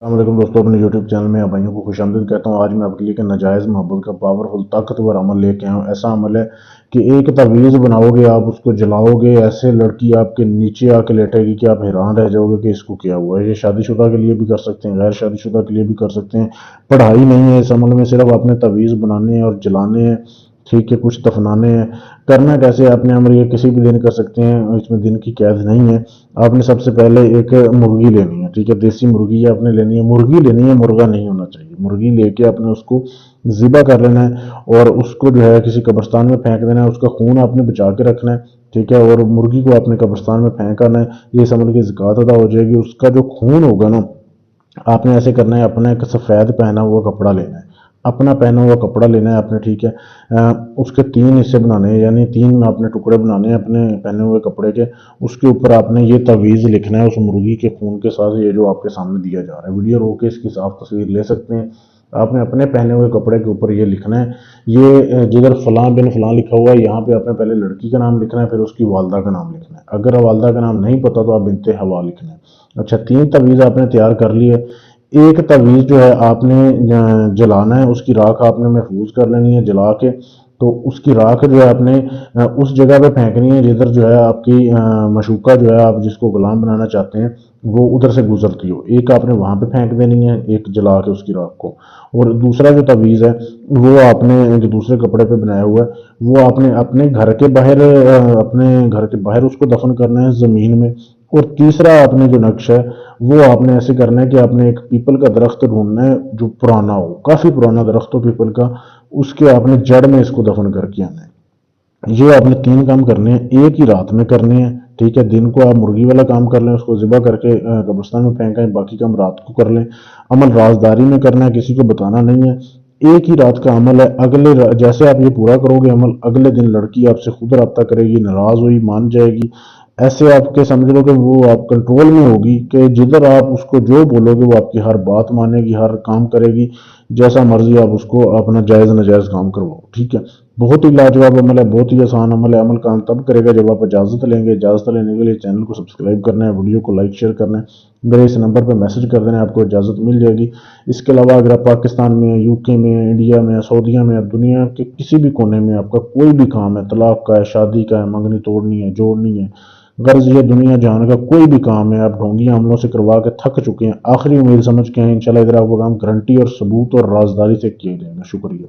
السلام علیکم دوستوں، اپنے یوٹیوب چینل میں آپ بھائیوں کو خوش آمدید کہتا ہوں۔ آج میں آپ کے لیے کہ ناجائز محبت کا پاورفل طاقتور عمل لے کے آیا ہوں۔ ایسا عمل ہے کہ ایک تعویذ بناؤ گے، آپ اس کو جلاؤ گے، ایسے لڑکی آپ کے نیچے آ کے لیٹے گی کہ آپ حیران رہ جاؤ گے کہ اس کو کیا ہوا ہے۔ یہ شادی شدہ کے لیے بھی کر سکتے ہیں، غیر شادی شدہ کے لیے بھی کر سکتے ہیں۔ پڑھائی نہیں ہے اس عمل میں، صرف آپ نے تعویذ بنانے ہیں اور جلانے ہیں، ٹھیک ہے، کچھ دفنانے ہیں۔ کرنا کیسے آپ نے عمل، یہ کسی بھی دن کر سکتے ہیں، اس میں دن کی قید نہیں ہے۔ آپ نے سب سے پہلے ایک مرغی لینی ہے، ٹھیک ہے، دیسی مرغی آپ نے لینی ہے، مرغی لینی ہے، مرغا نہیں ہونا چاہیے۔ مرغی لے کے آپ نے اس کو ذبح کر لینا ہے اور اس کو جو ہے کسی قبرستان میں پھینک دینا ہے۔ اس کا خون آپ نے بچا کے رکھنا ہے، ٹھیک ہے، اور مرغی کو آپ نے قبرستان میں پھینک آنا ہے۔ یہ اس عمل کی زکوٰۃ ادا ہو جائے گی۔ اس کا جو خون ہوگا نا، آپ نے ایسے کرنا ہے، اپنا ایک سفید پہنا ہوا کپڑا لینا ہے، اپنا پہنا ہوا کپڑا لینا ہے آپ نے، ٹھیک ہے۔ اس کے 3 حصے بنانے ہیں، یعنی 3 آپ نے ٹکڑے بنانے ہیں اپنے پہنے ہوئے کپڑے کے۔ اس کے اوپر آپ نے یہ تعویذ لکھنا ہے اس مرغی کے خون کے ساتھ، یہ جو آپ کے سامنے دیا جا رہا ہے۔ ویڈیو روک کے اس کی صاف تصویر لے سکتے ہیں۔ آپ نے اپنے پہنے ہوئے کپڑے کے اوپر یہ لکھنا ہے، یہ جدھر فلاں بن فلاں لکھا ہوا ہے، یہاں پہ آپ نے پہلے لڑکی کا نام لکھنا ہے، پھر اس کی والدہ کا نام لکھنا ہے۔ اگر والدہ کا نام نہیں پتا تو آپ بنت حوا لکھنا ہے۔ اچھا، 3 تعویذ آپ نے تیار کر لی ہے۔ ایک تعویذ جو ہے آپ نے جلانا ہے، اس کی راکھ آپ نے محفوظ کر لینی ہے جلا کے۔ تو اس کی راکھ جو ہے آپ نے اس جگہ پہ پھینکنی ہے جدھر جو ہے آپ کی مشوقہ جو ہے، آپ جس کو غلام بنانا چاہتے ہیں، وہ ادھر سے گزرتی ہو۔ ایک آپ نے وہاں پہ پھینک دینی ہے، ایک جلا کے اس کی راکھ کو۔ اور دوسرا جو تعویذ ہے وہ آپ نے جو دوسرے کپڑے پہ بنایا ہوا ہے، وہ آپ نے اپنے گھر کے باہر اس کو دفن کرنا ہے زمین میں۔ اور تیسرا آپ نے جو نقش ہے وہ آپ نے ایسے کرنا ہے کہ آپ نے ایک پیپل کا درخت ڈھونڈنا ہے جو پرانا ہو، کافی پرانا درخت ہو پیپل کا، اس کے آپ نے جڑ میں اس کو دفن کر کے آنا ہے۔ یہ آپ نے 3 کام کرنے ہیں، ایک ہی رات میں کرنے ہیں، ٹھیک ہے۔ دن کو آپ مرغی والا کام کر لیں، اس کو ذبح کر کے قبرستان میں پھینکیں، باقی کام رات کو کر لیں۔ عمل رازداری میں کرنا ہے، کسی کو بتانا نہیں ہے۔ ایک ہی رات کا عمل ہے، جیسے آپ یہ پورا کرو گے عمل، اگلے دن لڑکی آپ سے خود رابطہ کرے گی، ناراض ہوئی مان جائے گی، ایسے آپ کے سمجھ لو کہ وہ آپ کنٹرول میں ہوگی کہ جدھر آپ اس کو جو بولو گے وہ آپ کی ہر بات مانے گی، ہر کام کرے گی، جیسا مرضی آپ اس کو اپنا جائز ناجائز کام کرواؤ، ٹھیک ہے۔ بہت ہی لاجواب عمل ہے، بہت ہی آسان عمل ہے۔ عمل کام تب کرے گا جب آپ اجازت لیں گے۔ اجازت لینے کے لیے چینل کو سبسکرائب کرنا ہے، ویڈیو کو لائک شیئر کرنا ہے، میرے اس نمبر پہ میسج کر دینا ہے، آپ کو اجازت مل جائے گی۔ اس کے علاوہ اگر آپ پاکستان میں، یو کے میں، انڈیا میں، سعودیہ میں، دنیا کے کسی بھی کونے میں آپ کا کوئی بھی کام ہے، طلاق کا ہے، شادی کا ہے، منگنی توڑنی ہے، جوڑنی ہے، غرض یہ دنیا جہان کا کوئی بھی کام ہے، آپ ڈھونگی عملوں سے کروا کے تھک چکے ہیں، آخری امید سمجھ کے ہیں، انشاءاللہ ادھر آپ کو کام گارنٹی اور ثبوت اور رازداری سے کیا جائے گا۔ شکریہ۔